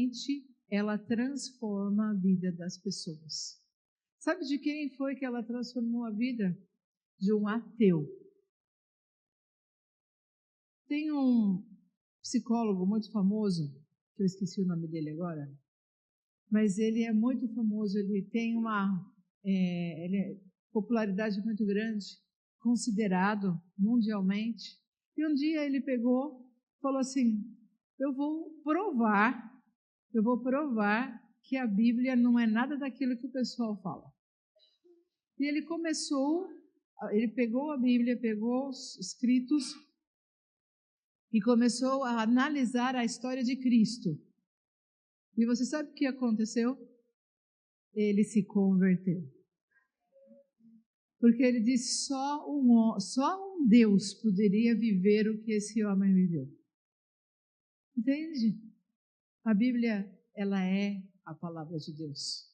realmente ela transforma a vida das pessoas. Sabe de quem foi que ela transformou a vida? De um ateu. Tem um psicólogo muito famoso, que eu esqueci o nome dele agora, mas ele é muito famoso, ele tem uma popularidade muito grande, considerado mundialmente. E um dia ele falou assim, eu vou provar que a Bíblia não é nada daquilo que o pessoal fala. E ele pegou a Bíblia, pegou os escritos e começou a analisar a história de Cristo. E você sabe o que aconteceu? Ele se converteu. Porque ele disse, só um Deus poderia viver o que esse homem viveu. Entende? A Bíblia, ela é a palavra de Deus.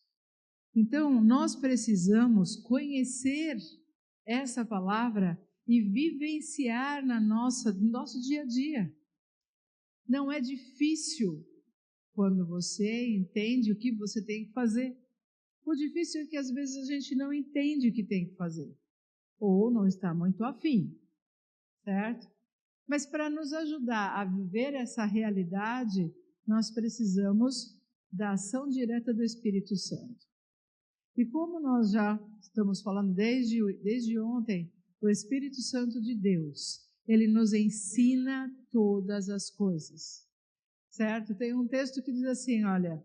Então, nós precisamos conhecer essa palavra e vivenciar no nosso dia a dia. Não é difícil quando você entende o que você tem que fazer. O difícil é que às vezes a gente não entende o que tem que fazer, ou não está muito afim, certo? Mas para nos ajudar a viver essa realidade, nós precisamos da ação direta do Espírito Santo. E como nós já estamos falando desde ontem, o Espírito Santo de Deus, ele nos ensina todas as coisas, certo? Tem um texto que diz assim, olha,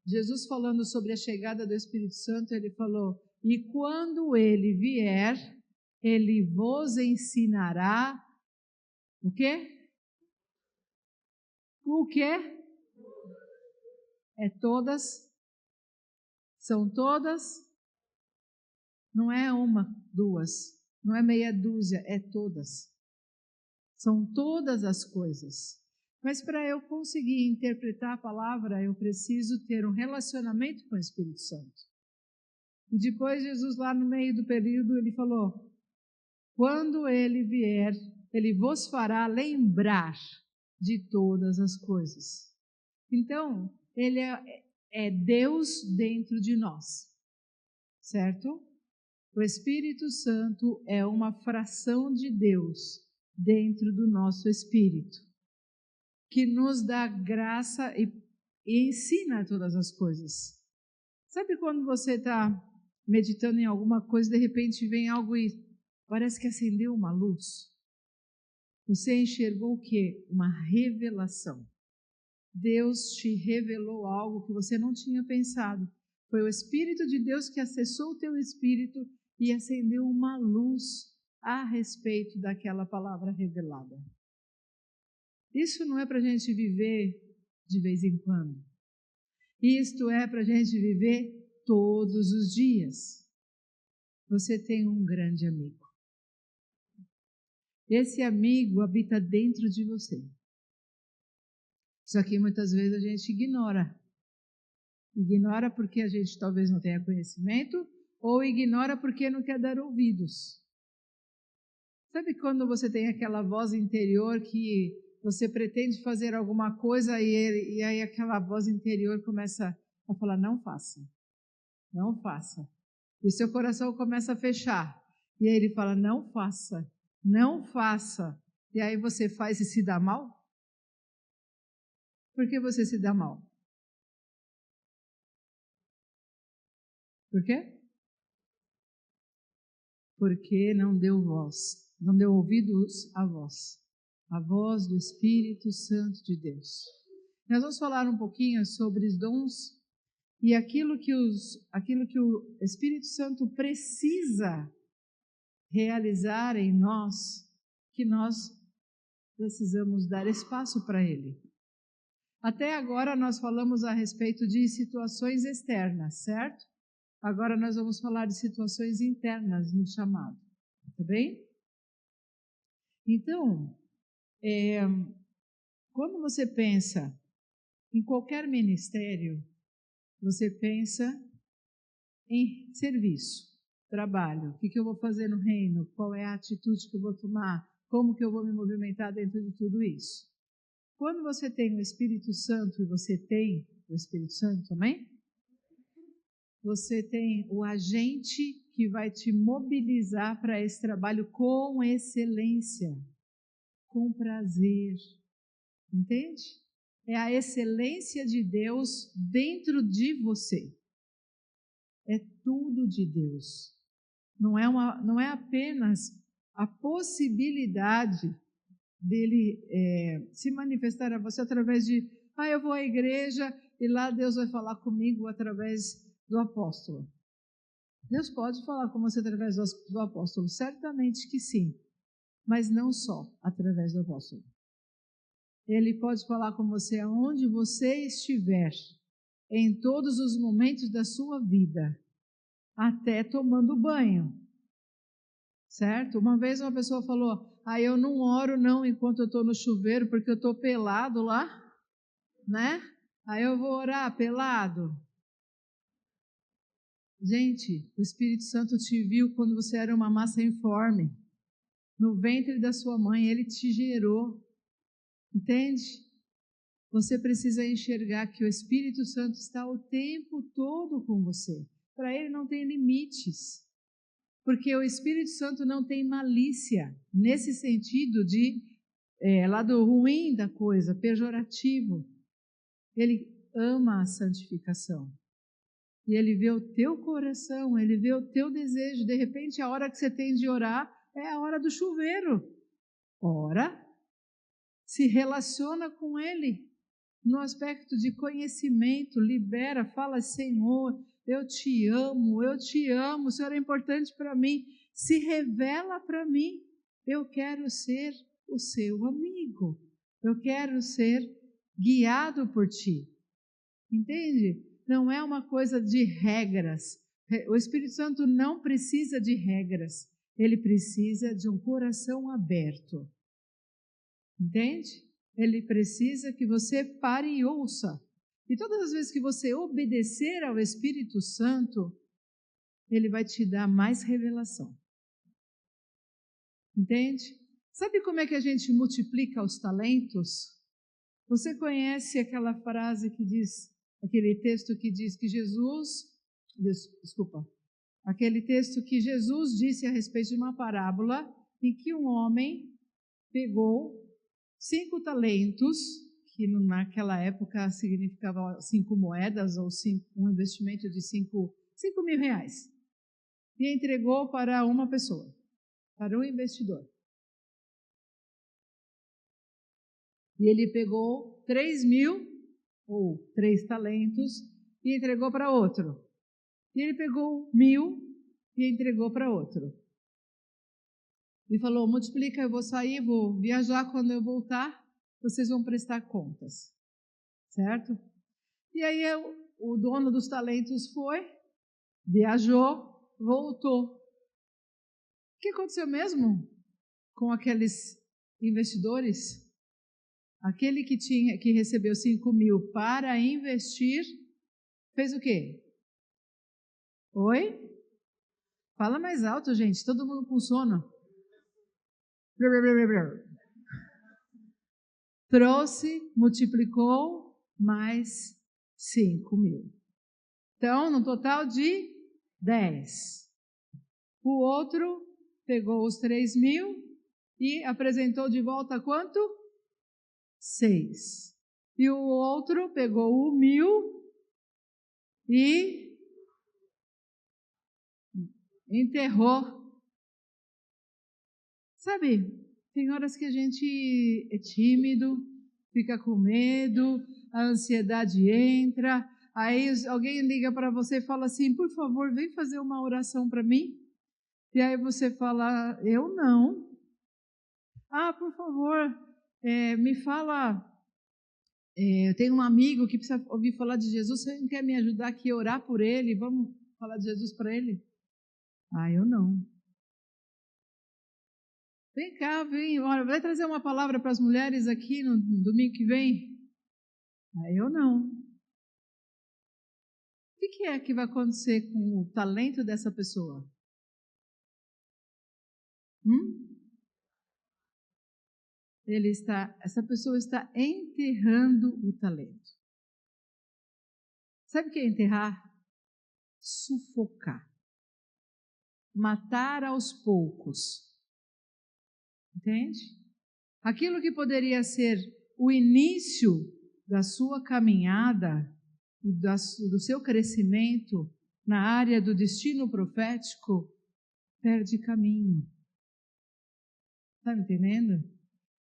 Jesus falando sobre a chegada do Espírito Santo, ele falou, e quando ele vier, ele vos ensinará o quê? O quê? São todas, não é uma, duas, não é meia dúzia, é todas. São todas as coisas. Mas para eu conseguir interpretar a palavra, eu preciso ter um relacionamento com o Espírito Santo. E depois Jesus lá no meio do período, ele falou, quando ele vier, ele vos fará lembrar de todas as coisas. Então, ele é Deus dentro de nós, certo? O Espírito Santo é uma fração de Deus dentro do nosso espírito, que nos dá graça e ensina todas as coisas. Sabe quando você está meditando em alguma coisa, de repente vem algo e parece que acendeu uma luz? Você enxergou o quê? Uma revelação. Deus te revelou algo que você não tinha pensado. Foi o Espírito de Deus que acessou o teu espírito e acendeu uma luz a respeito daquela palavra revelada. Isso não é para a gente viver de vez em quando. Isto é para a gente viver todos os dias. Você tem um grande amigo. Esse amigo habita dentro de você. Só que muitas vezes a gente ignora. Ignora porque a gente talvez não tenha conhecimento ou ignora porque não quer dar ouvidos. Sabe quando você tem aquela voz interior que você pretende fazer alguma coisa e aí aquela voz interior começa a falar, não faça, não faça. E seu coração começa a fechar. E aí ele fala, não faça, não faça. E aí você faz e se dá mal? Por que você se dá mal? Por quê? Porque não deu voz, não deu ouvidos à a voz do Espírito Santo de Deus. Nós vamos falar um pouquinho sobre os dons e aquilo que o Espírito Santo precisa realizar em nós, que nós precisamos dar espaço para Ele. Até agora nós falamos a respeito de situações externas, certo? Agora nós vamos falar de situações internas no chamado, tá bem? Então, quando você pensa em qualquer ministério, você pensa em serviço, trabalho, o que eu vou fazer no reino, qual é a atitude que eu vou tomar, como que eu vou me movimentar dentro de tudo isso. Quando você tem o Espírito Santo e você tem o Espírito Santo também, você tem o agente que vai te mobilizar para esse trabalho com excelência, com prazer. Entende? É a excelência de Deus dentro de você. É tudo de Deus. Não é apenas a possibilidade dele se manifestar a você através de, eu vou à igreja e lá Deus vai falar comigo através do apóstolo. Deus pode falar com você através do apóstolo, certamente que sim, mas não só através do apóstolo. Ele pode falar com você aonde você estiver, em todos os momentos da sua vida, até tomando banho, certo? Uma vez uma pessoa falou, eu não oro não enquanto eu estou no chuveiro, porque eu estou pelado lá, né? Aí eu vou orar pelado. Gente, o Espírito Santo te viu quando você era uma massa informe. No ventre da sua mãe, ele te gerou. Entende? Você precisa enxergar que o Espírito Santo está o tempo todo com você. Para ele não tem limites. Porque o Espírito Santo não tem malícia, nesse sentido de lado ruim da coisa, pejorativo. Ele ama a santificação. E ele vê o teu coração, ele vê o teu desejo. De repente, a hora que você tem de orar é a hora do chuveiro. Ora, se relaciona com ele. No aspecto de conhecimento, libera, fala, Senhor, eu te amo, o Senhor é importante para mim. Se revela para mim. Eu quero ser o seu amigo. Eu quero ser guiado por ti. Entende? Não é uma coisa de regras. O Espírito Santo não precisa de regras. Ele precisa de um coração aberto. Entende? Ele precisa que você pare e ouça. E todas as vezes que você obedecer ao Espírito Santo, ele vai te dar mais revelação. Entende? Sabe como é que a gente multiplica os talentos? Você conhece aquela frase que diz, aquele texto que diz que aquele texto que Jesus disse a respeito de uma parábola em que um homem pegou 5 talentos, que naquela época significava 5 moedas ou um investimento de 5 mil reais, e entregou para uma pessoa, para um investidor. E ele pegou 3.000 ou 3 talentos e entregou para outro. E ele pegou 1.000 e entregou para outro. E falou, multiplica, eu vou sair, vou viajar, quando eu voltar, vocês vão prestar contas. Certo? E aí o dono dos talentos foi, viajou, voltou. O que aconteceu mesmo com aqueles investidores? Aquele que recebeu 5.000 para investir, fez o quê? Oi? Fala mais alto, gente, todo mundo com sono. Trouxe, multiplicou, mais 5.000. Então, no total de 10. O outro pegou os 3.000 e apresentou de volta quanto? 6. E o outro pegou o 1.000 e enterrou. Sabe, tem horas que a gente é tímido, fica com medo, a ansiedade entra, aí alguém liga para você e fala assim, por favor, vem fazer uma oração para mim. E aí você fala, eu não. Por favor, me fala, eu tenho um amigo que precisa ouvir falar de Jesus, você não quer me ajudar aqui a orar por ele? Vamos falar de Jesus para ele? Eu não. Vem cá, olha, vai trazer uma palavra para as mulheres aqui no domingo que vem? Eu não. O que é que vai acontecer com o talento dessa pessoa? essa pessoa está enterrando o talento. Sabe o que é enterrar? Sufocar. Matar aos poucos. Entende? Aquilo que poderia ser o início da sua caminhada e do seu crescimento na área do destino profético, perde caminho. Está me entendendo?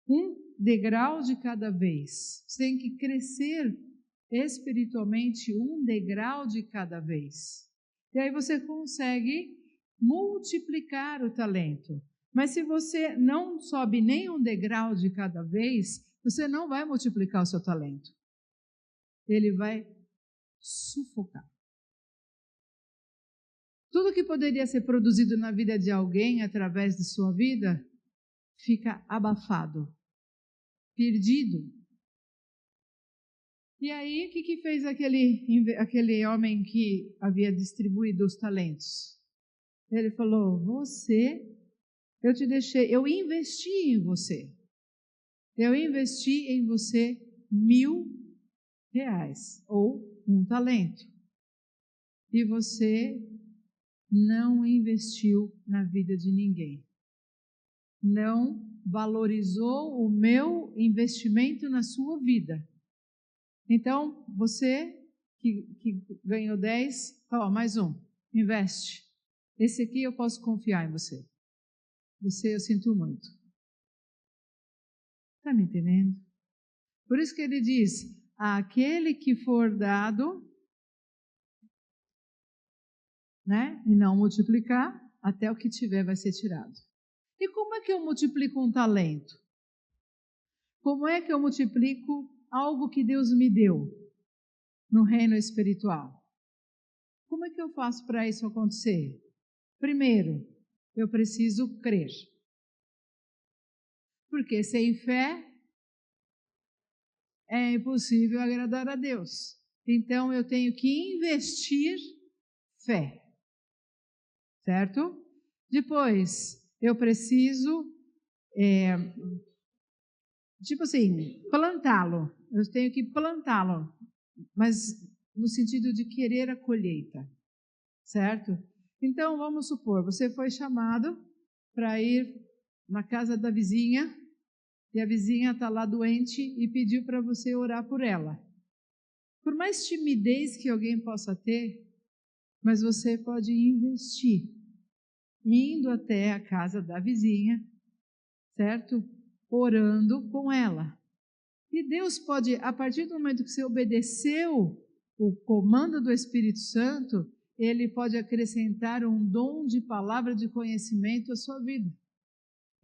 Um degrau de cada vez. Você tem que crescer espiritualmente um degrau de cada vez. E aí você consegue multiplicar o talento. Mas se você não sobe nem um degrau de cada vez, você não vai multiplicar o seu talento. Ele vai sufocar. Tudo que poderia ser produzido na vida de alguém através de sua vida, fica abafado, perdido. E aí, o que fez aquele homem que havia distribuído os talentos? Ele falou, eu te deixei, eu investi em você. Eu investi em você R$1.000, ou um talento. E você não investiu na vida de ninguém. Não valorizou o meu investimento na sua vida. Então, você que ganhou 10, mais um, investe. Esse aqui eu posso confiar em você. Você eu sinto muito. Está me entendendo? Por isso que ele diz, aquele que for dado, né, e não multiplicar, até o que tiver vai ser tirado. E como é que eu multiplico um talento? Como é que eu multiplico algo que Deus me deu no reino espiritual? Como é que eu faço para isso acontecer? Primeiro, eu preciso crer. Porque sem fé é impossível agradar a Deus. Então eu tenho que investir fé. Certo? Depois, eu preciso, plantá-lo. Eu tenho que plantá-lo, mas no sentido de querer a colheita. Certo? Então, vamos supor, você foi chamado para ir na casa da vizinha, e a vizinha está lá doente e pediu para você orar por ela. Por mais timidez que alguém possa ter, mas você pode investir, indo até a casa da vizinha, certo? Orando com ela. E Deus pode, a partir do momento que você obedeceu o comando do Espírito Santo, Ele pode acrescentar um dom de palavra de conhecimento à sua vida.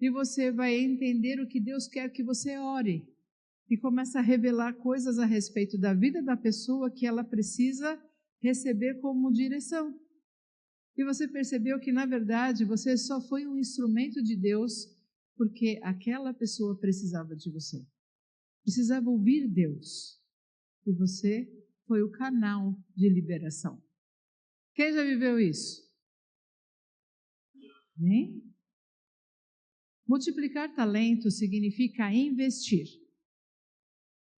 E você vai entender o que Deus quer que você ore. E começa a revelar coisas a respeito da vida da pessoa que ela precisa receber como direção. E você percebeu que, na verdade, você só foi um instrumento de Deus porque aquela pessoa precisava de você. Precisava ouvir Deus. E você foi o canal de liberação. Quem já viveu isso? Né? Multiplicar talento significa investir.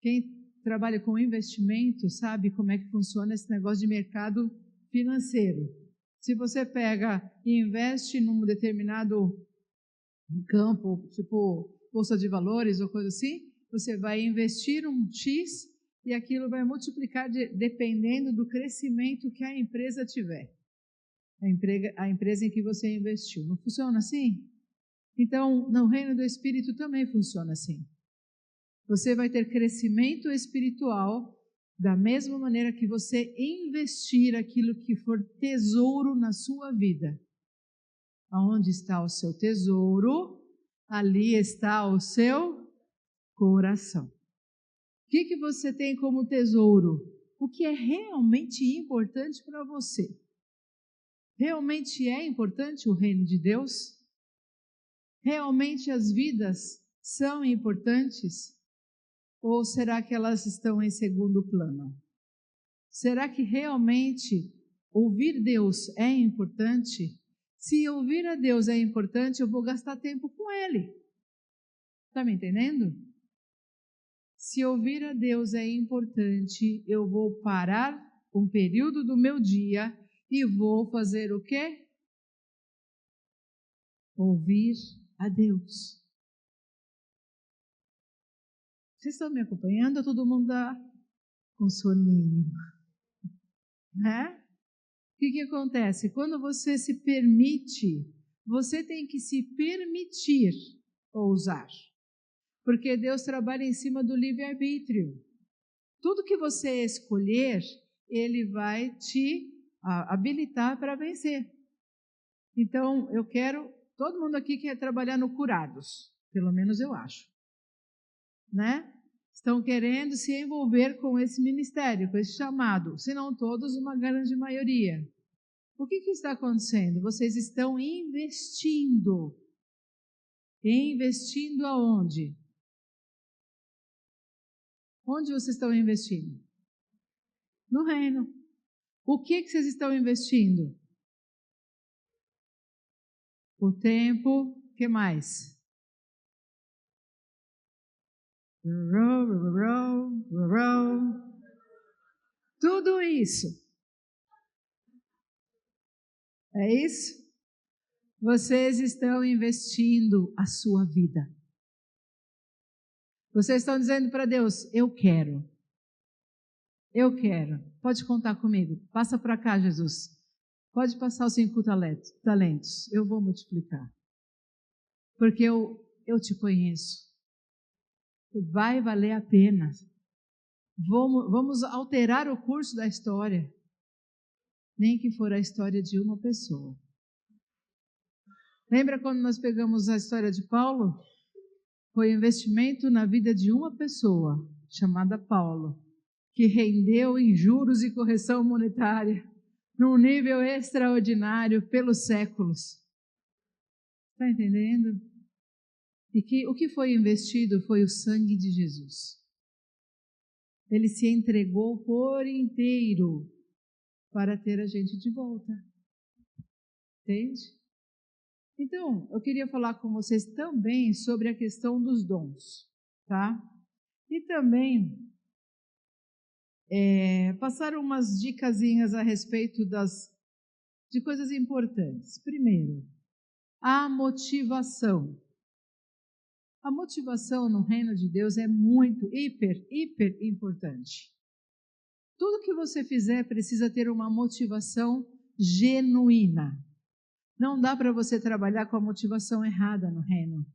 Quem trabalha com investimento sabe como é que funciona esse negócio de mercado financeiro. Se você pega e investe num determinado campo, tipo bolsa de valores ou coisa assim, você vai investir um X e aquilo vai multiplicar dependendo do crescimento que a empresa tiver. A empresa em que você investiu. Não funciona assim? Então, no reino do Espírito também funciona assim. Você vai ter crescimento espiritual da mesma maneira que você investir aquilo que for tesouro na sua vida. Aonde está o seu tesouro, ali está o seu coração. O que você tem como tesouro? O que é realmente importante para você? Realmente é importante o reino de Deus? Realmente as vidas são importantes? Ou será que elas estão em segundo plano? Será que realmente ouvir Deus é importante? Se ouvir a Deus é importante, eu vou gastar tempo com Ele. Está me entendendo? Se ouvir a Deus é importante, eu vou parar um período do meu dia e vou fazer o quê? Ouvir a Deus. Vocês estão me acompanhando? Todo mundo está com soninho, né? O que acontece? Quando você se permite, você tem que se permitir ousar. Porque Deus trabalha em cima do livre-arbítrio. Tudo que você escolher, Ele vai te habilitar para vencer. Então, todo mundo aqui quer trabalhar no curados, pelo menos eu acho, né? Estão querendo se envolver com esse ministério, com esse chamado, se não todos, uma grande maioria. O que está acontecendo? Vocês estão investindo. Investindo aonde? Onde vocês estão investindo? No reino. O que vocês estão investindo? O tempo, o que mais? Tudo isso. É isso? Vocês estão investindo a sua vida. Vocês estão dizendo para Deus, eu quero. Eu quero. Pode contar comigo. Passa para cá, Jesus. Pode passar os 5 talentos. Eu vou multiplicar. Porque eu te conheço. Vai valer a pena. Vamos alterar o curso da história. Nem que for a história de uma pessoa. Lembra quando nós pegamos a história de Paulo? Foi um investimento na vida de uma pessoa, chamada Paulo, que rendeu em juros e correção monetária, num nível extraordinário pelos séculos. Está entendendo? E o que foi investido foi o sangue de Jesus. Ele se entregou por inteiro para ter a gente de volta. Entende? Então, eu queria falar com vocês também sobre a questão dos dons, tá? E também passar umas dicasinhas a respeito de coisas importantes. Primeiro, a motivação. A motivação no reino de Deus é muito, hiper importante. Tudo que você fizer precisa ter uma motivação genuína. Não dá para você trabalhar com a motivação errada no reino.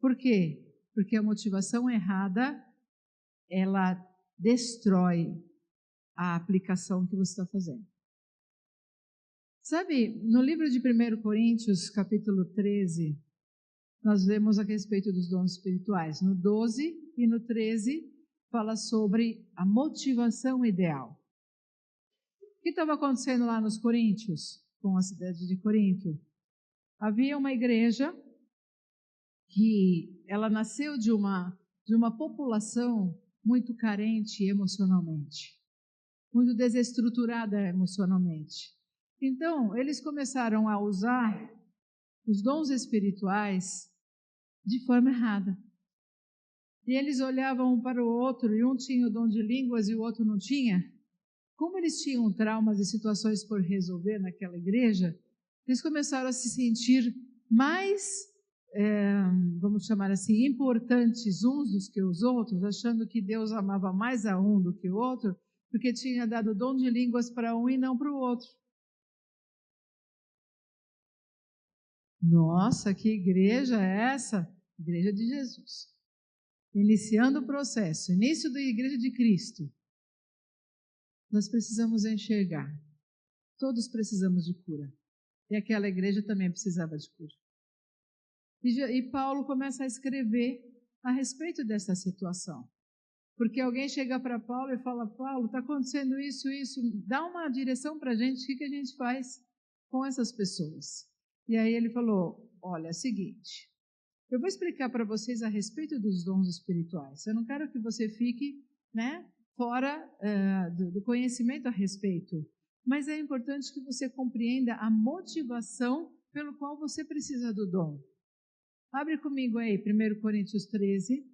Por quê? Porque a motivação errada, ela destrói a aplicação que você está fazendo. Sabe, no livro de 1 Coríntios, capítulo 13, nós vemos a respeito dos dons espirituais. No 12 e no 13, fala sobre a motivação ideal. O que estava acontecendo lá nos Coríntios, com a cidade de Corinto? Havia uma igreja que ela nasceu de uma população muito carente emocionalmente, muito desestruturada emocionalmente. Então, eles começaram a usar os dons espirituais de forma errada. E eles olhavam um para o outro, e um tinha o dom de línguas e o outro não tinha. Como eles tinham traumas e situações por resolver naquela igreja, eles começaram a se sentir mais, vamos chamar assim, importantes uns dos que os outros, achando que Deus amava mais a um do que o outro, porque tinha dado o dom de línguas para um e não para o outro. Nossa, que igreja é essa? Igreja de Jesus. Iniciando o processo, início da igreja de Cristo. Nós precisamos enxergar. Todos precisamos de cura. E aquela igreja também precisava de cura. E Paulo começa a escrever a respeito dessa situação. Porque alguém chega para Paulo e fala, Paulo, está acontecendo isso, dá uma direção para a gente, o que a gente faz com essas pessoas? E aí ele falou, olha, é o seguinte, eu vou explicar para vocês a respeito dos dons espirituais. Eu não quero que você fique, fora do conhecimento a respeito. Mas é importante que você compreenda a motivação pelo qual você precisa do dom. Abre comigo aí, 1 Coríntios 13.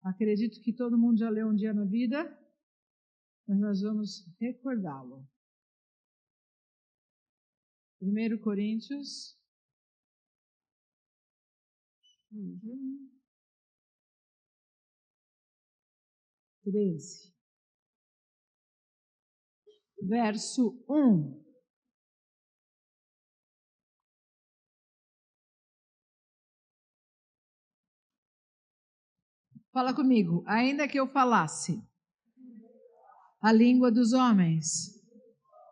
Acredito que todo mundo já leu um dia na vida, mas nós vamos recordá-lo. 1 Coríntios 13, verso 1. Fala comigo. Ainda que eu falasse a língua dos homens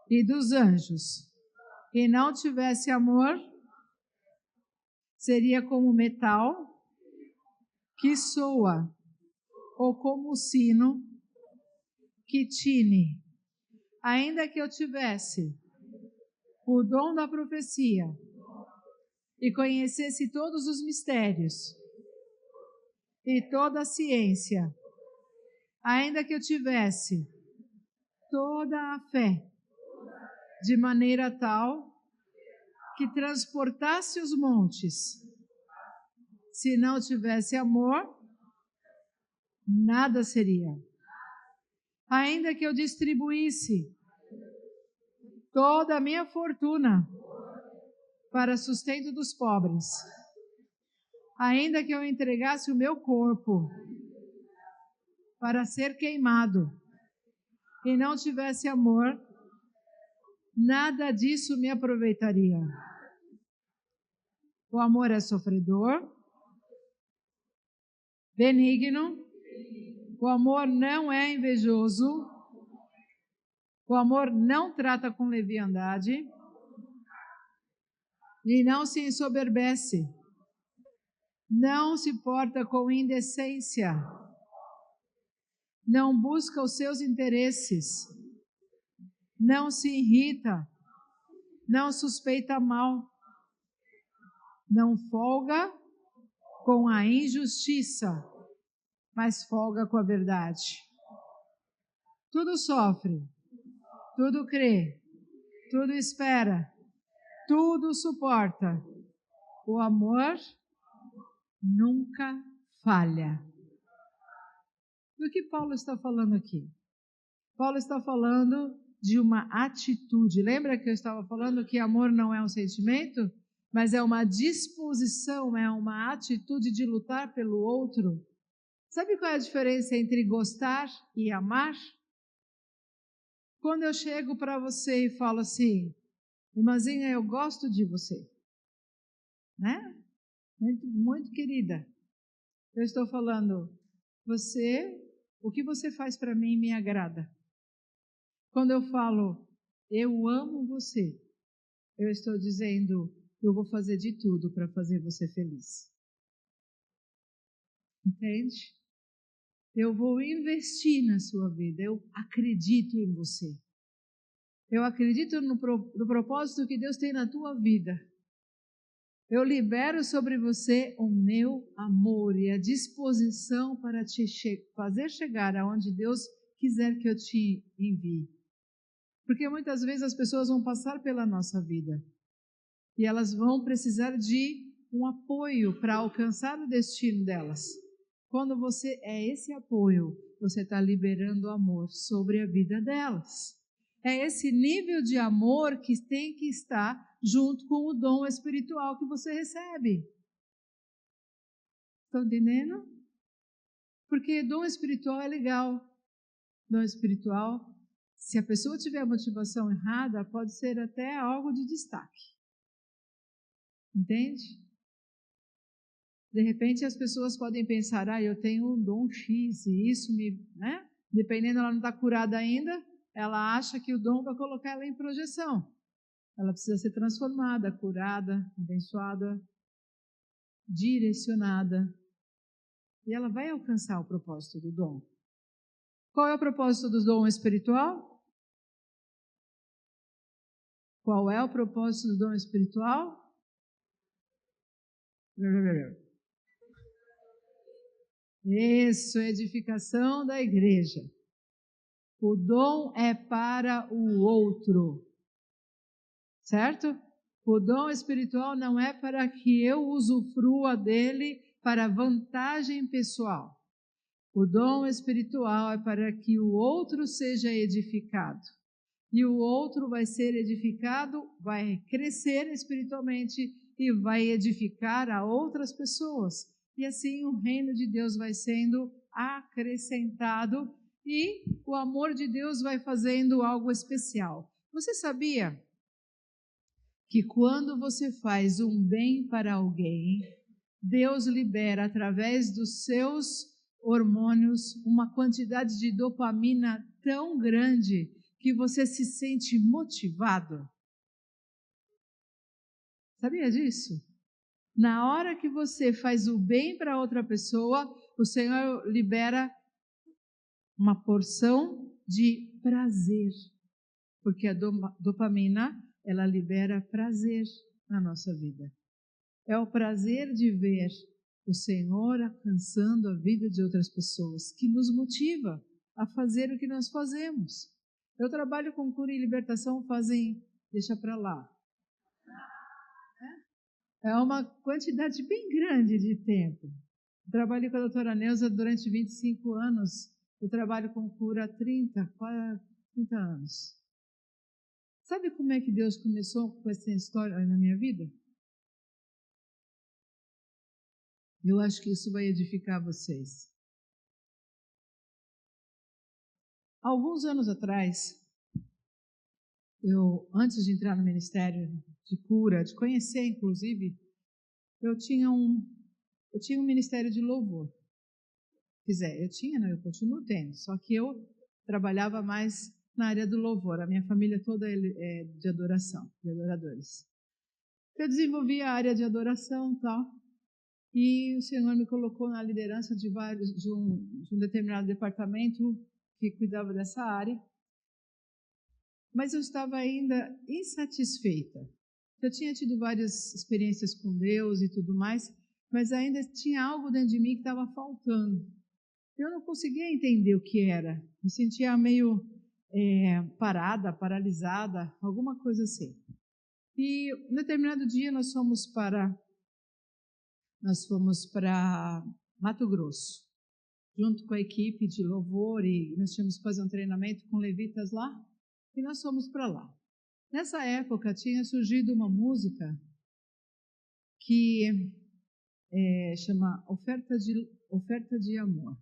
e dos anjos e não tivesse amor, seria como metal que soa ou como o sino que tine. Ainda que eu tivesse o dom da profecia e conhecesse todos os mistérios e toda a ciência, ainda que eu tivesse toda a fé, de maneira tal que transportasse os montes, se não tivesse amor, nada seria. Ainda que eu distribuísse toda a minha fortuna para sustento dos pobres, ainda que eu entregasse o meu corpo para ser queimado e não tivesse amor, nada disso me aproveitaria. O amor é sofredor, benigno, o amor não é invejoso, o amor não trata com leviandade e não se ensoberbece, não se porta com indecência, não busca os seus interesses, não se irrita, não suspeita mal, não folga com a injustiça, mas folga com a verdade. Tudo sofre, tudo crê, tudo espera, tudo suporta. O amor nunca falha. Do que Paulo está falando aqui? Paulo está falando de uma atitude. Lembra que eu estava falando que amor não é um sentimento, mas é uma disposição, é uma atitude de lutar pelo outro? Sabe qual é a diferença entre gostar e amar? Quando eu chego para você e falo assim, irmãzinha, eu gosto de você, né? Muito, muito querida. Eu estou falando, o que você faz para mim me agrada. Quando eu falo, eu amo você, eu estou dizendo, eu vou fazer de tudo para fazer você feliz. Entende? Eu vou investir na sua vida, eu acredito em você. Eu acredito no propósito que Deus tem na tua vida. Eu libero sobre você o meu amor e a disposição para te fazer chegar aonde Deus quiser que eu te envie. Porque muitas vezes as pessoas vão passar pela nossa vida e elas vão precisar de um apoio para alcançar o destino delas. Quando você é esse apoio, você está liberando amor sobre a vida delas. É esse nível de amor que tem que estar junto com o dom espiritual que você recebe. Estão entendendo? Porque dom espiritual é legal. Dom espiritual, se a pessoa tiver a motivação errada, pode ser até algo de destaque. Entende? De repente as pessoas podem pensar, eu tenho um dom X e isso me, né? Dependendo, ela não está curada ainda, ela acha que o dom vai colocar ela em projeção. Ela precisa ser transformada, curada, abençoada, direcionada. E ela vai alcançar o propósito do dom. Qual é o propósito do dom espiritual? Qual é o propósito do dom espiritual? Isso, edificação da igreja. O dom é para o outro. Certo? O dom espiritual não é para que eu usufrua dele para vantagem pessoal. O dom espiritual é para que o outro seja edificado. E o outro vai ser edificado, vai crescer espiritualmente e vai edificar a outras pessoas. E assim o reino de Deus vai sendo acrescentado e o amor de Deus vai fazendo algo especial. Você sabia que quando você faz um bem para alguém, Deus libera através dos seus hormônios uma quantidade de dopamina tão grande que você se sente motivado? Sabia disso? Na hora que você faz o bem para outra pessoa, o Senhor libera uma porção de prazer, porque a dopamina, ela libera prazer na nossa vida. É o prazer de ver o Senhor alcançando a vida de outras pessoas que nos motiva a fazer o que nós fazemos. Eu trabalho com cura e libertação deixa para lá. É uma quantidade bem grande de tempo. Eu trabalhei com a doutora Neuza durante 25 anos. Eu trabalho com cura há 30 anos. Sabe como é que Deus começou com essa história na minha vida? Eu acho que isso vai edificar vocês. Alguns anos atrás, antes de entrar no ministério de cura, de conhecer inclusive, eu tinha um ministério de louvor. Eu continuo tendo, só que eu trabalhava mais na área do louvor. A minha família toda é de adoração, de adoradores. Eu desenvolvi a área de adoração e tal, e o Senhor me colocou na liderança de um determinado departamento que cuidava dessa área. Mas eu estava ainda insatisfeita. Eu tinha tido várias experiências com Deus e tudo mais, mas ainda tinha algo dentro de mim que estava faltando. Eu não conseguia entender o que era. Me sentia meio parada, paralisada, alguma coisa assim. E um determinado dia nós fomos para Mato Grosso, junto com a equipe de louvor, e nós tínhamos que fazer um treinamento com levitas lá. E nós fomos para lá. Nessa época tinha surgido uma música que chama Oferta de Amor.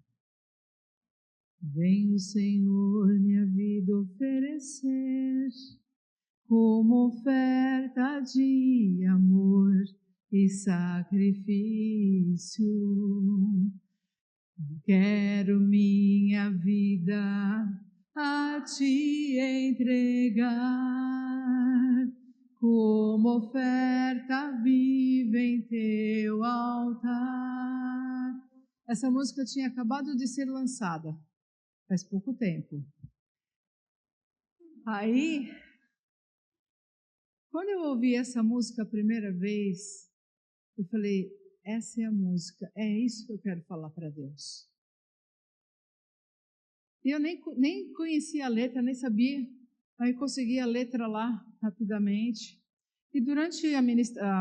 Vem o Senhor minha vida oferecer como oferta de amor e sacrifício. Quero minha vida a te entregar como oferta viva em teu altar. Essa música tinha acabado de ser lançada, faz pouco tempo. Aí, quando eu ouvi essa música a primeira vez, eu falei, essa é a música, é isso que eu quero falar para Deus. E eu nem conhecia a letra, nem sabia. Aí consegui a letra lá rapidamente. E durante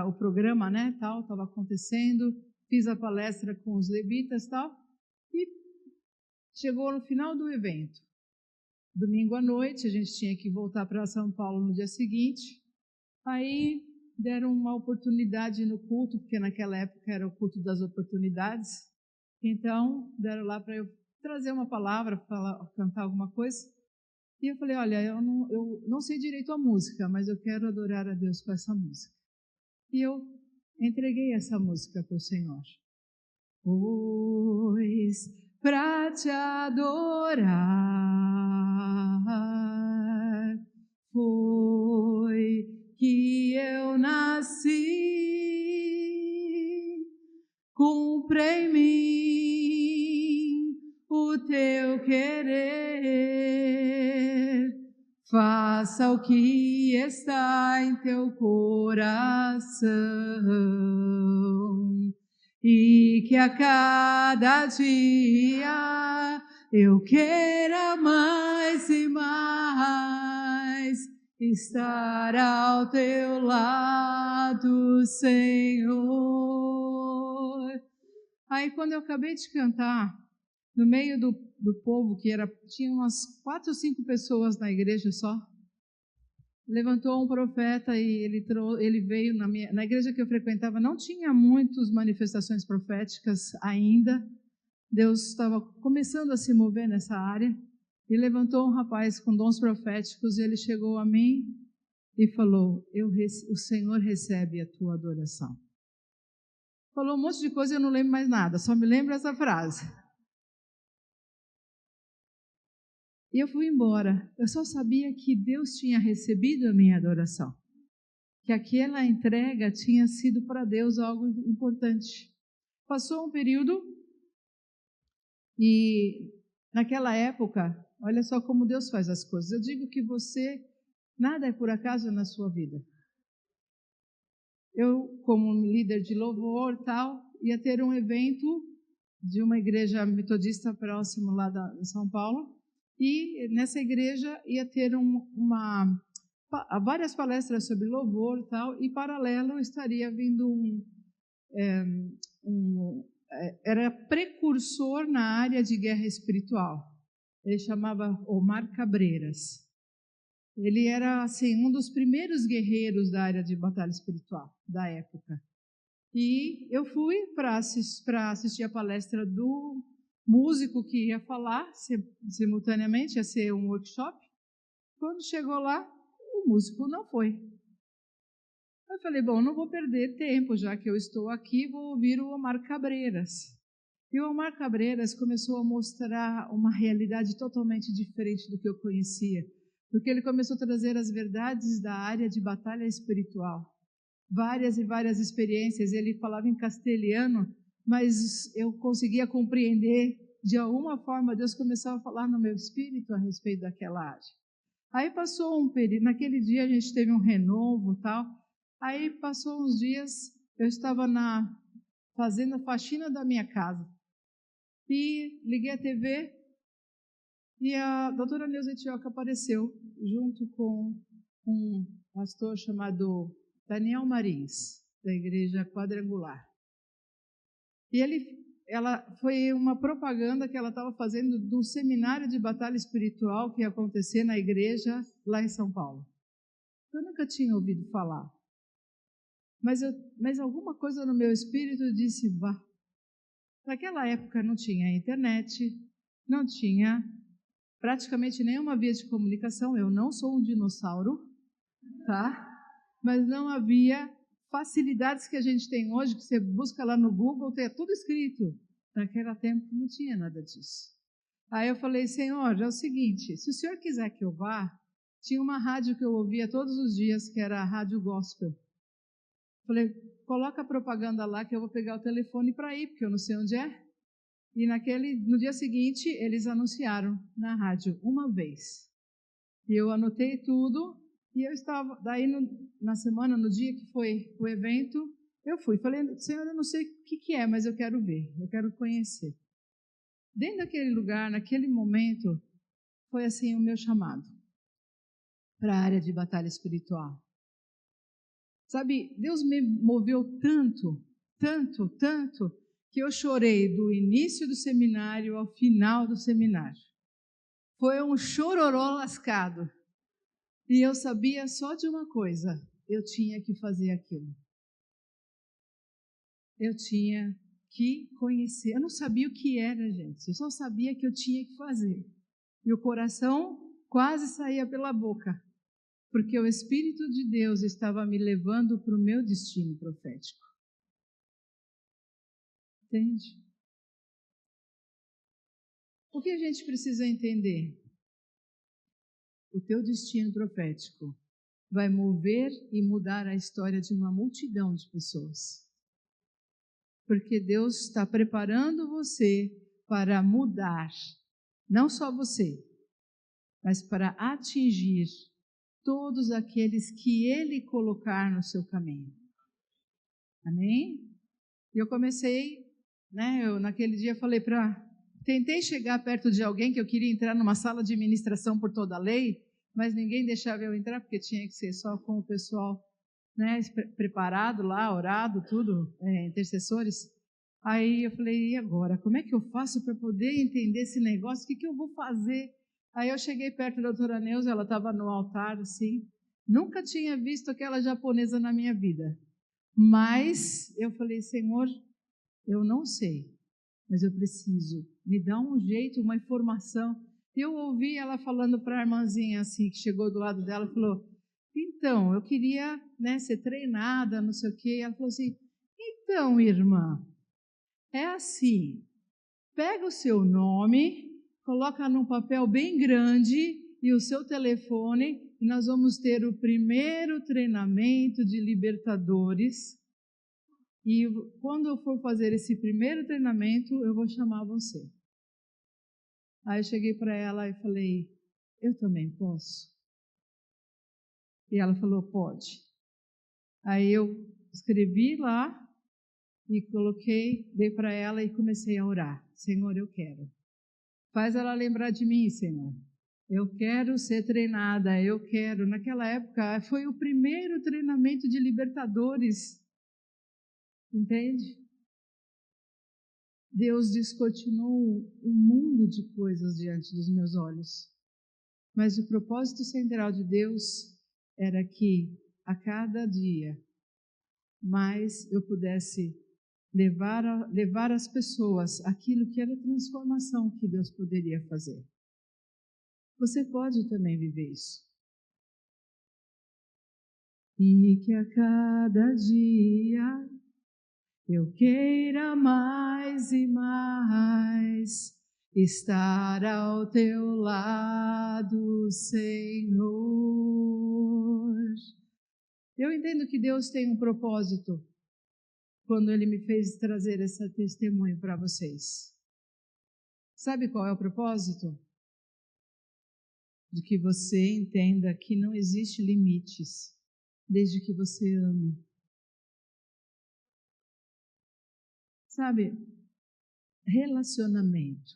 o programa, estava acontecendo, fiz a palestra com os levitas, tal, e chegou no final do evento. Domingo à noite, a gente tinha que voltar para São Paulo no dia seguinte. Aí deram uma oportunidade no culto, porque naquela época era o culto das oportunidades. Então, deram lá para eu trazer uma palavra, cantar alguma coisa. E eu falei, olha, eu não sei direito a música, mas eu quero adorar a Deus com essa música. E eu entreguei essa música para o Senhor. Pois para te adorar foi que eu nasci, cumpra em mim o teu querer, faça o que está em teu coração, e que a cada dia eu queira mais e mais estar ao teu lado, Senhor. Aí, quando eu acabei de cantar, no meio do povo, tinha umas 4 ou 5 pessoas na igreja só, levantou um profeta e ele veio na igreja que eu frequentava, não tinha muitas manifestações proféticas ainda, Deus estava começando a se mover nessa área, e levantou um rapaz com dons proféticos, e ele chegou a mim e falou, o Senhor recebe a tua adoração. Falou um monte de coisa, eu não lembro mais nada, só me lembro essa frase. E eu fui embora. Eu só sabia que Deus tinha recebido a minha adoração. Que aquela entrega tinha sido para Deus algo importante. Passou um período e naquela época, olha só como Deus faz as coisas. Eu digo que nada é por acaso na sua vida. Eu, como líder de louvor tal, ia ter um evento de uma igreja metodista próximo lá em São Paulo. E nessa igreja ia ter várias palestras sobre louvor e tal, e paralelo estaria vindo era precursor na área de guerra espiritual. Ele chamava Omar Cabreiras. Ele era assim, um dos primeiros guerreiros da área de batalha espiritual da época. E eu fui para assistir a palestra do músico que ia falar simultaneamente, ia ser um workshop. Quando chegou lá, o músico não foi. Eu falei, bom, não vou perder tempo, já que eu estou aqui, vou ouvir o Omar Cabreiras. E o Omar Cabreiras começou a mostrar uma realidade totalmente diferente do que eu conhecia, porque ele começou a trazer as verdades da área de batalha espiritual. Várias e várias experiências, ele falava em castelhano, mas eu conseguia compreender, de alguma forma, Deus começava a falar no meu espírito a respeito daquela área. Aí passou um período, naquele dia a gente teve um renovo e tal, aí passou uns dias, eu estava fazendo a faxina da minha casa, e liguei a TV, e a doutora Neuza Etioca apareceu, junto com um pastor chamado Daniel Marins, da Igreja Quadrangular. E ela foi uma propaganda que ela estava fazendo do seminário de batalha espiritual que ia acontecer na igreja lá em São Paulo. Eu nunca tinha ouvido falar. Mas alguma coisa no meu espírito disse, vá. Naquela época não tinha internet, não tinha praticamente nenhuma via de comunicação. Eu não sou um dinossauro, tá? Mas não havia facilidades que a gente tem hoje, que você busca lá no Google, tem tudo escrito. Naquele tempo não tinha nada disso. Aí eu falei, Senhor, é o seguinte, se o Senhor quiser que eu vá, tinha uma rádio que eu ouvia todos os dias, que era a Rádio Gospel. Falei, coloca a propaganda lá que eu vou pegar o telefone para ir, porque eu não sei onde é. E no dia seguinte, eles anunciaram na rádio uma vez. E eu anotei tudo. E eu estava, daí na semana, no dia que foi o evento, eu fui. Falei, Senhor, eu não sei o que é, mas eu quero ver, eu quero conhecer. Dentro daquele lugar, naquele momento, foi assim o meu chamado para a área de batalha espiritual. Sabe, Deus me moveu tanto, tanto, tanto, que eu chorei do início do seminário ao final do seminário. Foi um chororó lascado. E eu sabia só de uma coisa, eu tinha que fazer aquilo. Eu tinha que conhecer. Eu não sabia o que era, gente. Eu só sabia que eu tinha que fazer. E o coração quase saía pela boca, porque o Espírito de Deus estava me levando para o meu destino profético. Entende? O que a gente precisa entender? O teu destino profético vai mover e mudar a história de uma multidão de pessoas. Porque Deus está preparando você para mudar, não só você, mas para atingir todos aqueles que Ele colocar no seu caminho. Amém? E eu comecei, naquele dia falei tentei chegar perto de alguém que eu queria entrar numa sala de ministração por toda a lei, mas ninguém deixava eu entrar, porque tinha que ser só com o pessoal, né, preparado lá, orado, tudo, intercessores. Aí eu falei, e agora? Como é que eu faço para poder entender esse negócio? O que eu vou fazer? Aí eu cheguei perto da doutora Neuza, ela estava no altar, assim. Nunca tinha visto aquela japonesa na minha vida. Mas eu falei, Senhor, eu não sei, mas eu preciso. Me dá um jeito, uma informação. Eu ouvi ela falando para a irmãzinha, assim, que chegou do lado dela, falou, então, eu queria, né, ser treinada, não sei o quê. Ela falou assim, então, irmã, é assim, pega o seu nome, coloca num papel bem grande e o seu telefone, e nós vamos ter o primeiro treinamento de libertadores. E quando eu for fazer esse primeiro treinamento, eu vou chamar você. Aí eu cheguei para ela e falei, eu também posso? E ela falou, pode. Aí eu escrevi lá e coloquei, dei para ela e comecei a orar. Senhor, eu quero. Faz ela lembrar de mim, Senhor. Eu quero ser treinada, eu quero. Naquela época, foi o primeiro treinamento de libertadores. Entende? Deus descortinou um mundo de coisas diante dos meus olhos. Mas o propósito central de Deus era que, a cada dia, mais eu pudesse levar às pessoas aquilo que era a transformação que Deus poderia fazer. Você pode também viver isso. E que a cada dia eu queira mais e mais estar ao teu lado, Senhor. Eu entendo que Deus tem um propósito quando Ele me fez trazer esse testemunho para vocês. Sabe qual é o propósito? De que você entenda que não existe limites, desde que você ame. Sabe, relacionamento.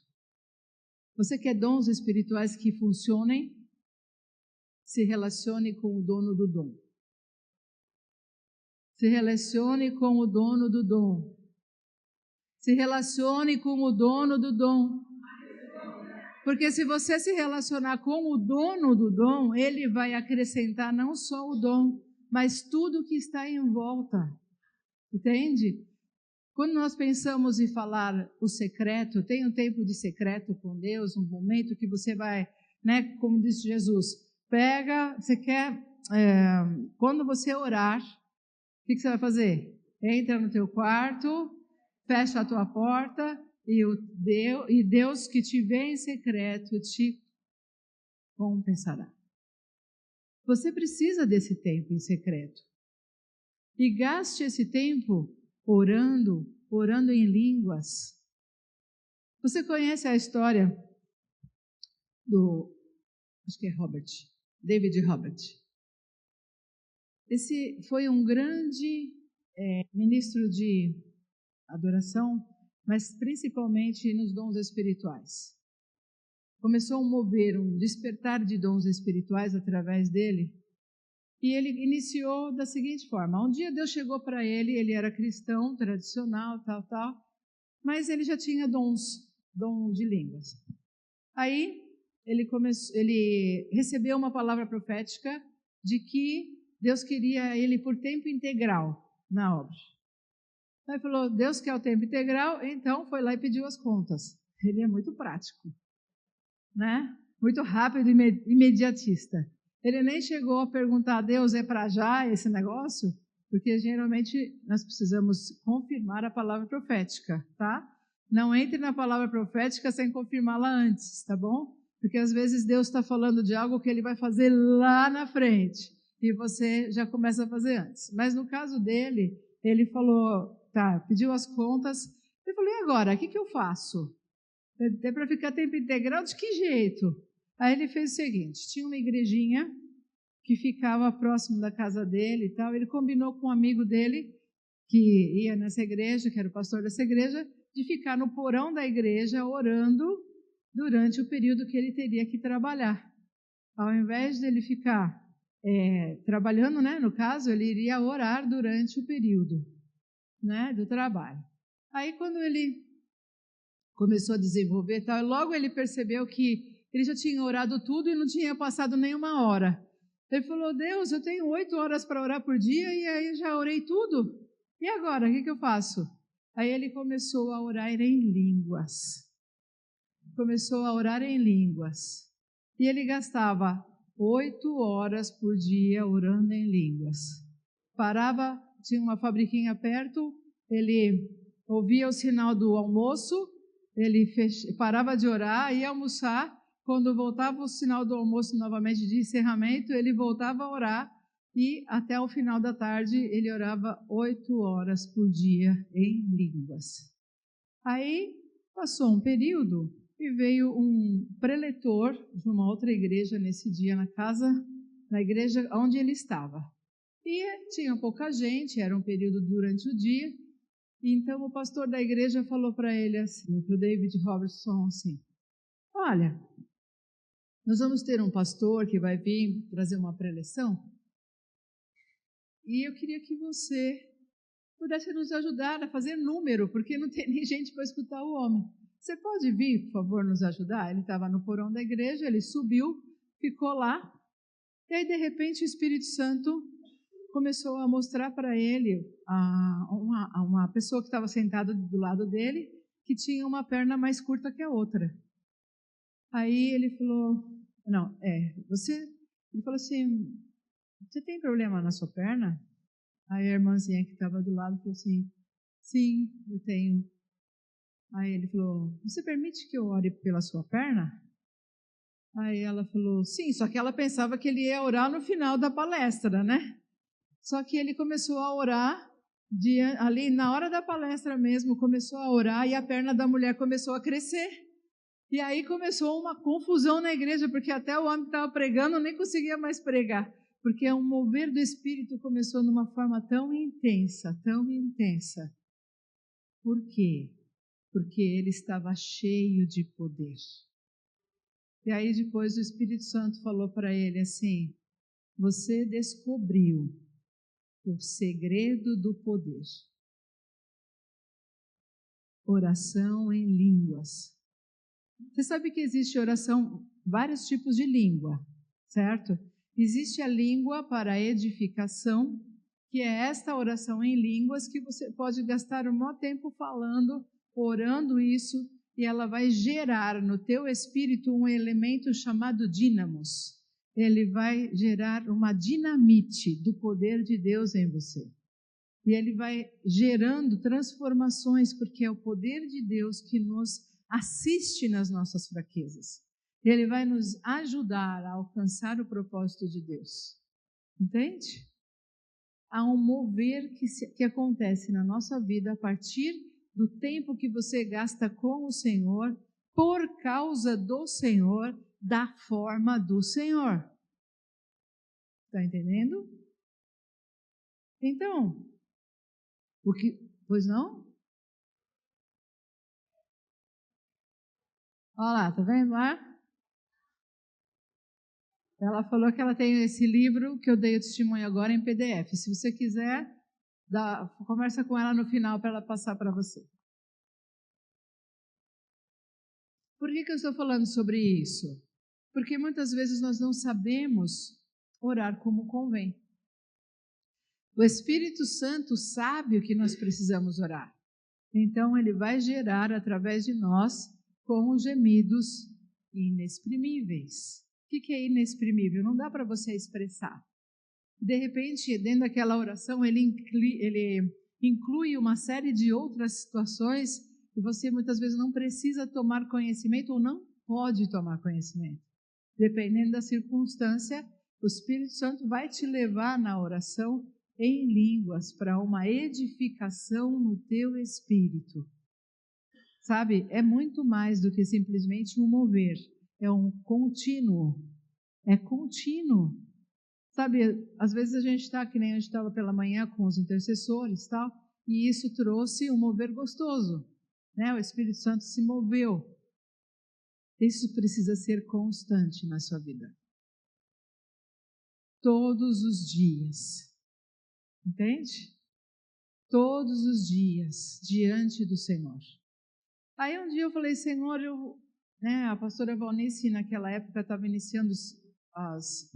Você quer dons espirituais que funcionem? Se relacione com o dono do dom. Se relacione com o dono do dom. Se relacione com o dono do dom. Porque se você se relacionar com o dono do dom, ele vai acrescentar não só o dom, mas tudo que está em volta. Entende? Quando nós pensamos em falar o secreto, tem um tempo de secreto com Deus, um momento que você vai, né, como disse Jesus, quando você orar, o que você vai fazer? Entra no teu quarto, fecha a tua porta e Deus que te vê em secreto te compensará. Você precisa desse tempo em secreto. E gaste esse tempo orando em línguas. Você conhece a história acho que é David Robert. Esse foi um grande ministro de adoração, mas principalmente nos dons espirituais. Começou a mover um despertar de dons espirituais através dele, e ele iniciou da seguinte forma. Um dia Deus chegou para ele era cristão, tradicional, tal, mas ele já tinha dom de línguas. Aí ele recebeu uma palavra profética de que Deus queria ele por tempo integral na obra. Aí falou, Deus quer o tempo integral, então foi lá e pediu as contas. Ele é muito prático, né? Muito rápido e imediatista. Ele nem chegou a perguntar a Deus, é para já esse negócio? Porque geralmente nós precisamos confirmar a palavra profética, tá? Não entre na palavra profética sem confirmá-la antes, tá bom? Porque às vezes Deus está falando de algo que Ele vai fazer lá na frente e você já começa a fazer antes. Mas no caso dele, ele falou, tá, pediu as contas. Eu falei, e agora, o que eu faço? É para ficar tempo integral? De que jeito? Aí ele fez o seguinte, tinha uma igrejinha que ficava próximo da casa dele e tal. Ele combinou com um amigo dele que ia nessa igreja, que era o pastor dessa igreja, de ficar no porão da igreja orando durante o período que ele teria que trabalhar. ao invés dele ficar trabalhando, né, no caso, ele iria orar durante o período, né, do trabalho. Aí, quando ele começou a desenvolver tal, logo ele percebeu que ele já tinha orado tudo e não tinha passado nenhuma hora. Ele falou: Deus, eu tenho 8 horas para orar por dia e aí já orei tudo. E agora, o que eu faço? Aí ele começou a orar em línguas. Começou a orar em línguas. E ele gastava 8 horas por dia orando em línguas. Parava, tinha uma fabriquinha perto, ele ouvia o sinal do almoço, ele parava de orar, ia almoçar. Quando voltava o sinal do almoço novamente de encerramento, ele voltava a orar e até o final da tarde ele orava 8 horas por dia em línguas. Aí passou um período e veio um preletor de uma outra igreja nesse dia na igreja onde ele estava. E tinha pouca gente, era um período durante o dia. Então o pastor da igreja falou para ele assim, para o David Robertson assim: olha, nós vamos ter um pastor que vai vir trazer uma preleção e eu queria que você pudesse nos ajudar a fazer número, porque não tem nem gente para escutar o homem. Você pode vir, por favor, nos ajudar? Ele estava no porão da igreja, ele subiu, ficou lá, e aí de repente o Espírito Santo começou a mostrar para ele uma pessoa que estava sentada do lado dele, que tinha uma perna mais curta que a outra. Aí ele falou, ele falou assim, você tem problema na sua perna? Aí a irmãzinha que estava do lado falou assim, sim, eu tenho. Aí ele falou, você permite que eu ore pela sua perna? Aí ela falou, sim, só que ela pensava que ele ia orar no final da palestra, né? Só que ele começou a orar, ali na hora da palestra mesmo, começou a orar e a perna da mulher começou a crescer. E aí começou uma confusão na igreja, porque até o homem que estava pregando nem conseguia mais pregar, porque um mover do Espírito começou numa forma tão intensa, tão intensa. Por quê? Porque ele estava cheio de poder. E aí depois o Espírito Santo falou para ele assim, você descobriu o segredo do poder. Oração em línguas. Você sabe que existe oração, vários tipos de língua, certo? Existe a língua para edificação, que é esta oração em línguas que você pode gastar um maior tempo falando, orando isso, e ela vai gerar no teu espírito um elemento chamado dínamos. Ele vai gerar uma dinamite do poder de Deus em você. E ele vai gerando transformações, porque é o poder de Deus que nos assiste nas nossas fraquezas. Ele vai nos ajudar a alcançar o propósito de Deus. Entende? Há um mover que acontece na nossa vida a partir do tempo que você gasta com o Senhor, por causa do Senhor, da forma do Senhor. Está entendendo? Então, pois não? Olha lá, tá vendo lá? Ela falou que ela tem esse livro que eu dei o testemunho agora em PDF. Se você quiser, conversa com ela no final para ela passar para você. Por que eu estou falando sobre isso? Porque muitas vezes nós não sabemos orar como convém. O Espírito Santo sabe o que nós precisamos orar. Então, ele vai gerar através de nós com os gemidos inexprimíveis. O que é inexprimível? Não dá para você expressar. De repente, dentro daquela oração, ele inclui uma série de outras situações que você muitas vezes não precisa tomar conhecimento ou não pode tomar conhecimento. Dependendo da circunstância, o Espírito Santo vai te levar na oração em línguas para uma edificação no teu espírito. Sabe, é muito mais do que simplesmente um mover, é um contínuo. É contínuo. Sabe, às vezes a gente está, que nem a gente estava pela manhã com os intercessores e tal, e isso trouxe um mover gostoso, né? O Espírito Santo se moveu. Isso precisa ser constante na sua vida. todos os dias. Entende? Todos os dias diante do Senhor. Aí um dia eu falei, Senhor, a pastora Valnice naquela época estava iniciando os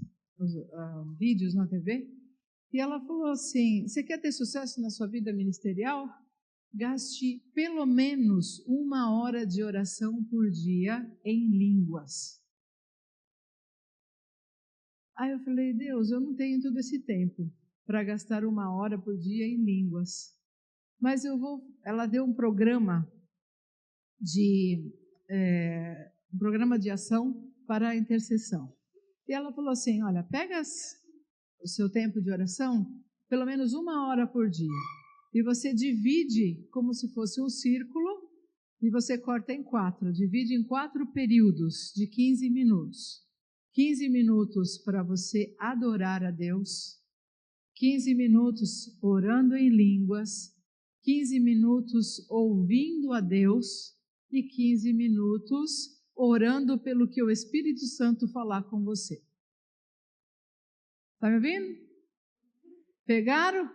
vídeos na TV, e ela falou assim, você quer ter sucesso na sua vida ministerial? Gaste pelo menos 1 hora de oração por dia em línguas. Aí eu falei, Deus, eu não tenho todo esse tempo para gastar 1 hora por dia em línguas. Mas ela deu um programa de ação para a intercessão. E ela falou assim, olha, pega o seu tempo de oração, pelo menos 1 hora por dia, e você divide como se fosse um círculo, e você corta em 4, divide em 4 períodos de 15 minutos. 15 minutos para você adorar a Deus, 15 minutos orando em línguas, 15 minutos ouvindo a Deus e 15 minutos orando pelo que o Espírito Santo falar com você. Está me ouvindo? Pegaram?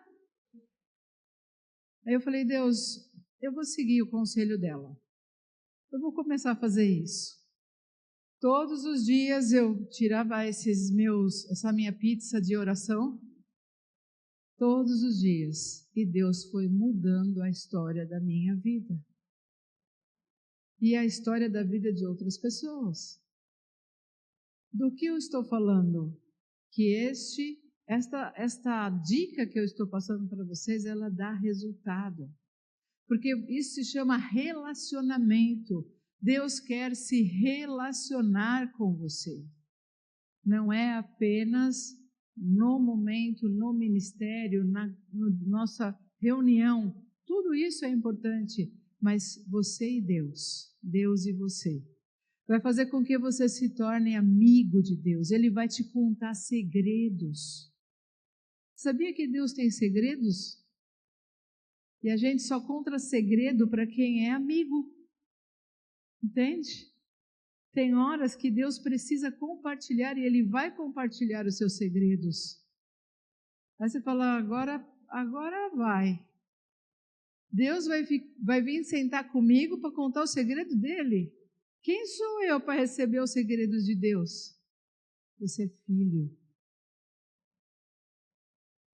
Aí eu falei, Deus, eu vou seguir o conselho dela. Eu vou começar a fazer isso. Todos os dias eu tirava essa minha pizza de oração, todos os dias, e Deus foi mudando a história da minha vida e a história da vida de outras pessoas. Do que eu estou falando? Que esta dica que eu estou passando para vocês, ela dá resultado, porque isso se chama relacionamento. Deus quer se relacionar com você. Não é apenas no momento, no ministério, na nossa reunião. Tudo isso é importante, mas você e Deus, Deus e você, vai fazer com que você se torne amigo de Deus. Ele vai te contar segredos. Sabia que Deus tem segredos? E a gente só conta segredo para quem é amigo. Entende? Tem horas que Deus precisa compartilhar e Ele vai compartilhar os seus segredos. Aí você fala, agora vai. Deus vai vir sentar comigo para contar o segredo dele. Quem sou eu para receber os segredos de Deus? Você é filho.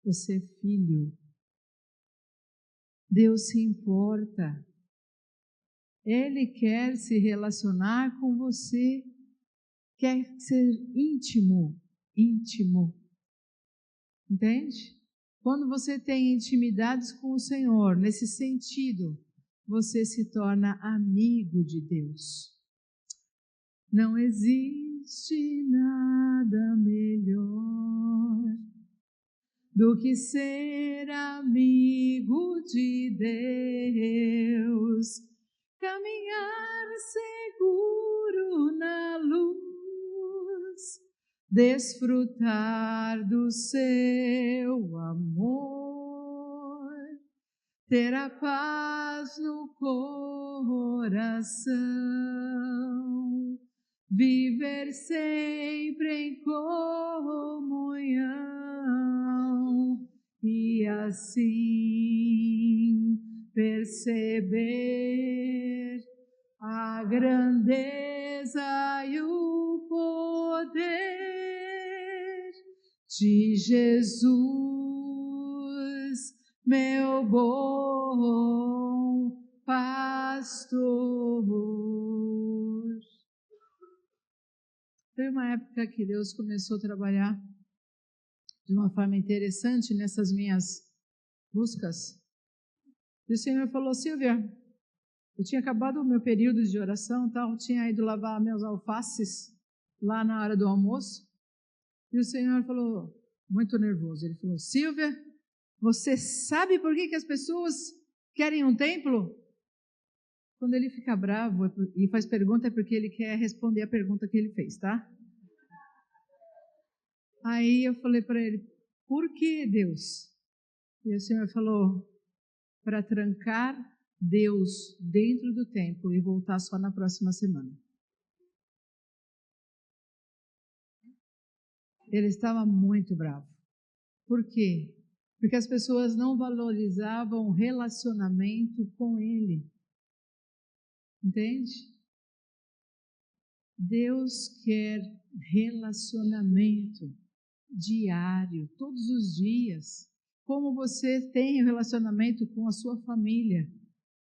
Você é filho. Deus se importa. Ele quer se relacionar com você, quer ser íntimo, entende? Quando você tem intimidades com o Senhor, nesse sentido, você se torna amigo de Deus. Não existe nada melhor do que ser amigo de Deus, caminhar seguro na luz, desfrutar do seu amor, ter a paz no coração, viver sempre em comunhão e assim perceber a grandeza e o poder de Jesus, meu bom pastor. Teve uma época que Deus começou a trabalhar de uma forma interessante nessas minhas buscas. E o Senhor falou, Silvia, eu tinha acabado o meu período de oração, tal, tinha ido lavar meus alfaces lá na hora do almoço, e o Senhor falou, muito nervoso, ele falou, Silvia, você sabe por que as pessoas querem um templo? Quando ele fica bravo e faz pergunta é porque ele quer responder a pergunta que ele fez, tá? Aí eu falei para ele, por que Deus? E o Senhor falou, para trancar Deus dentro do templo e voltar só na próxima semana. Ele estava muito bravo. Por quê? Porque as pessoas não valorizavam o relacionamento com ele. Entende? Deus quer relacionamento diário, todos os dias. Como você tem o relacionamento com a sua família.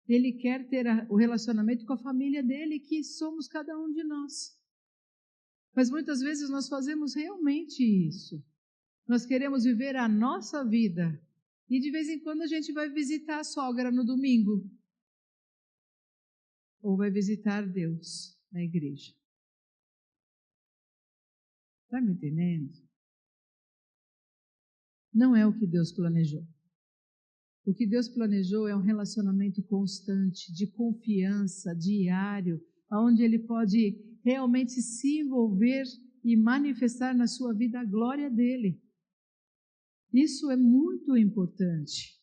Ele quer ter o relacionamento com a família dele, que somos cada um de nós. Mas muitas vezes nós fazemos realmente isso. Nós queremos viver a nossa vida. E de vez em quando a gente vai visitar a sogra no domingo. Ou vai visitar Deus na igreja. Está me entendendo? Não é o que Deus planejou. O que Deus planejou é um relacionamento constante, de confiança, diário, onde Ele pode realmente se envolver e manifestar na sua vida a glória dEle. Isso é muito importante.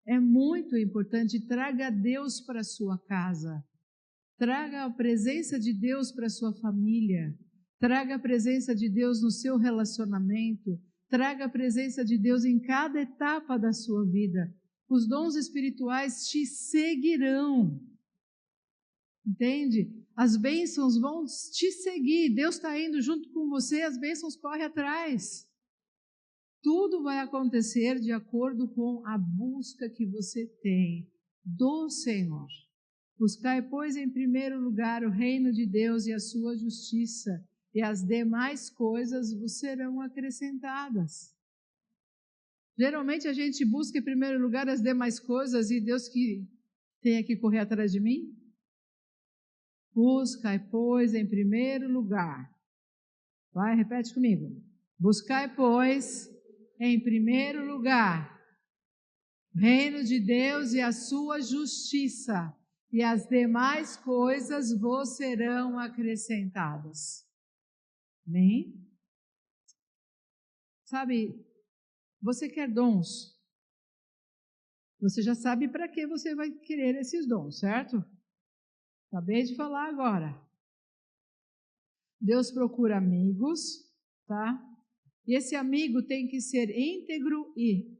É muito importante. Traga Deus para a sua casa. Traga a presença de Deus para a sua família. Traga a presença de Deus no seu relacionamento. Traga a presença de Deus em cada etapa da sua vida. Os dons espirituais te seguirão. Entende? As bênçãos vão te seguir. Deus está indo junto com você, as bênçãos correm atrás. Tudo vai acontecer de acordo com a busca que você tem do Senhor. Buscai, pois, em primeiro lugar o reino de Deus e a sua justiça, e as demais coisas vos serão acrescentadas. Geralmente a gente busca em primeiro lugar as demais coisas e Deus que tem que correr atrás de mim? Buscai, pois, em primeiro lugar. Vai, repete comigo. Buscai, pois, em primeiro lugar o reino de Deus e a sua justiça, e as demais coisas vos serão acrescentadas. Amém? Sabe, você quer dons? Você já sabe para que você vai querer esses dons, certo? Acabei de falar agora. Deus procura amigos, tá? E esse amigo tem que ser íntegro e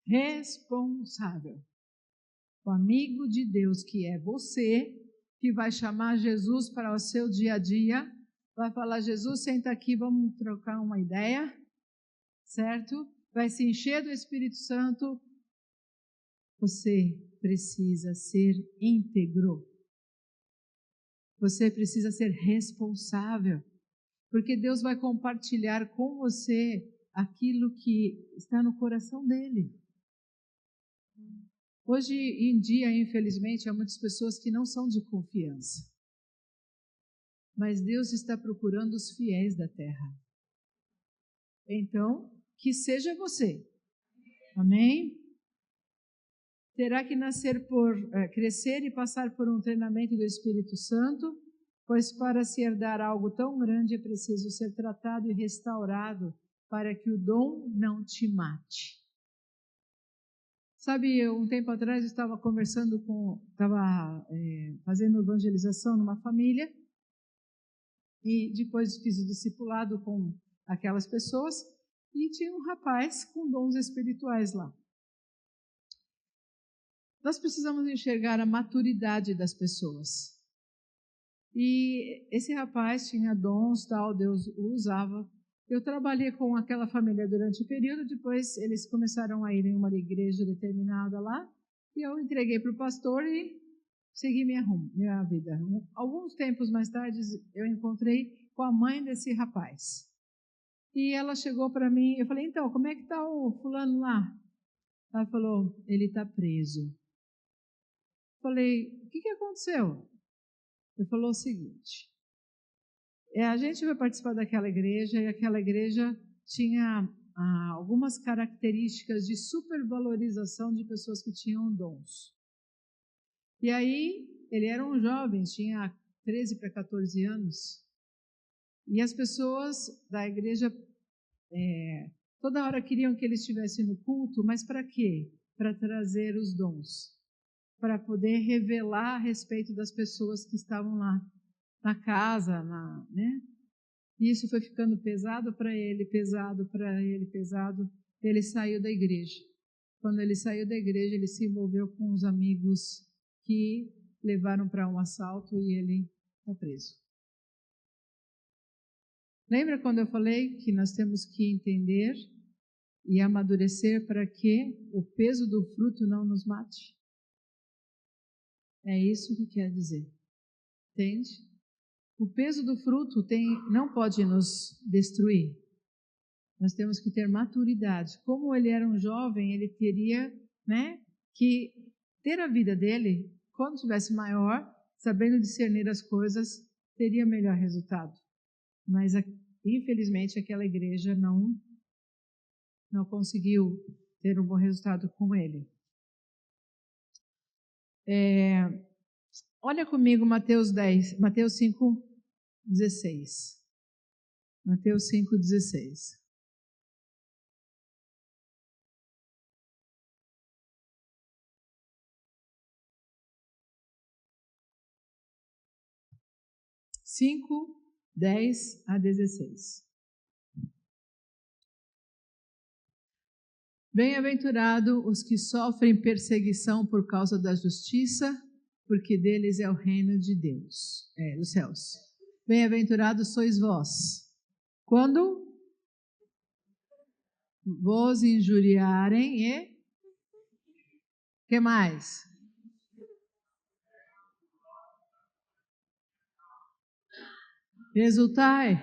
responsável. O amigo de Deus, que é você, que vai chamar Jesus para o seu dia a dia, vai falar: Jesus, senta aqui, vamos trocar uma ideia, certo? Vai se encher do Espírito Santo. Você precisa ser íntegro. Você precisa ser responsável, porque Deus vai compartilhar com você aquilo que está no coração dele. Hoje em dia, infelizmente, há muitas pessoas que não são de confiança. Mas Deus está procurando os fiéis da terra. Então, que seja você. Amém? Terá que crescer e passar por um treinamento do Espírito Santo, pois para se herdar algo tão grande é preciso ser tratado e restaurado para que o dom não te mate. Sabe, um tempo atrás eu estava fazendo evangelização numa família e depois fiz o discipulado com aquelas pessoas e tinha um rapaz com dons espirituais lá. Nós precisamos enxergar a maturidade das pessoas. E esse rapaz tinha dons, tal, Deus o usava. Eu trabalhei com aquela família durante o período, depois eles começaram a ir em uma igreja determinada lá, e eu entreguei para o pastor e segui minha vida. Alguns tempos mais tarde, eu encontrei com a mãe desse rapaz. E ela chegou para mim, eu falei: então, como é que está o fulano lá? Ela falou: ele está preso. Falei: o que aconteceu? Ele falou o seguinte: a gente vai participar daquela igreja e aquela igreja tinha algumas características de supervalorização de pessoas que tinham dons. E aí, ele era um jovem, tinha 13 para 14 anos, e as pessoas da igreja toda hora queriam que ele estivesse no culto, mas para quê? Para trazer os dons, para poder revelar a respeito das pessoas que estavam lá na casa, né? E isso foi ficando pesado para ele, pesado para ele, pesado. Ele saiu da igreja. Quando ele saiu da igreja, ele se envolveu com os amigos que levaram para um assalto e ele está preso. Lembra quando eu falei que nós temos que entender e amadurecer para que o peso do fruto não nos mate? É isso que quer dizer. Entende? O peso do fruto não pode nos destruir. Nós temos que ter maturidade. Como ele era um jovem, ele teria, que ter a vida dele, quando tivesse maior, sabendo discernir as coisas, teria melhor resultado. Mas, infelizmente, aquela igreja não conseguiu ter um bom resultado com ele. Olha comigo Mateus 5:16. Mateus 5:16. Cinco, 10 a 16. Bem-aventurado os que sofrem perseguição por causa da justiça, porque deles é o reino de Deus, dos céus. Bem-aventurados sois vós, quando vos injuriarem e... que mais? Exultai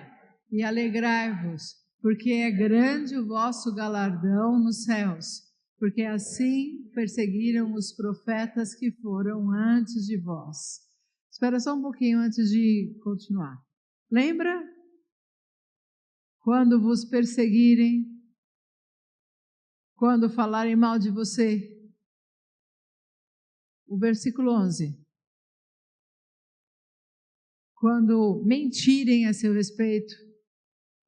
e alegrai-vos, porque é grande o vosso galardão nos céus, porque assim perseguiram os profetas que foram antes de vós. Espera só um pouquinho antes de continuar. Lembra? Quando vos perseguirem, quando falarem mal de você. O versículo 11. Quando mentirem a seu respeito,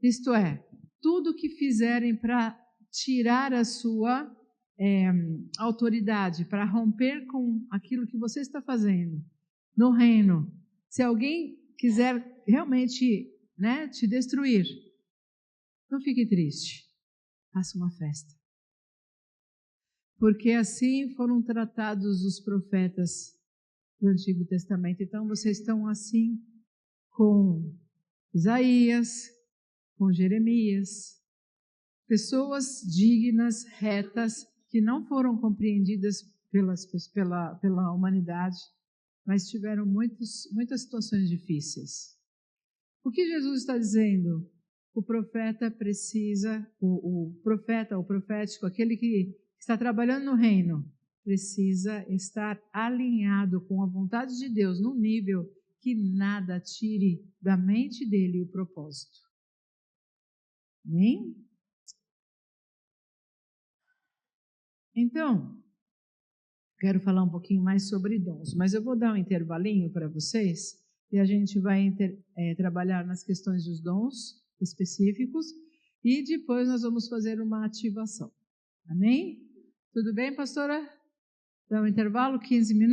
isto é, tudo que fizerem para tirar a sua autoridade, para romper com aquilo que você está fazendo no reino. Se alguém quiser realmente te destruir, não fique triste, faça uma festa. Porque assim foram tratados os profetas do Antigo Testamento. Então vocês estão assim com Isaías, com Jeremias, pessoas dignas, retas, que não foram compreendidas pela humanidade, mas tiveram muitas situações difíceis. O que Jesus está dizendo? O profeta precisa, o profético, aquele que está trabalhando no reino, precisa estar alinhado com a vontade de Deus, num nível que nada tire da mente dele o propósito. Amém? Então, quero falar um pouquinho mais sobre dons, mas eu vou dar um intervalinho para vocês e a gente vai trabalhar nas questões dos dons específicos e depois nós vamos fazer uma ativação. Amém? Tudo bem, pastora? Dá um intervalo, 15 minutos.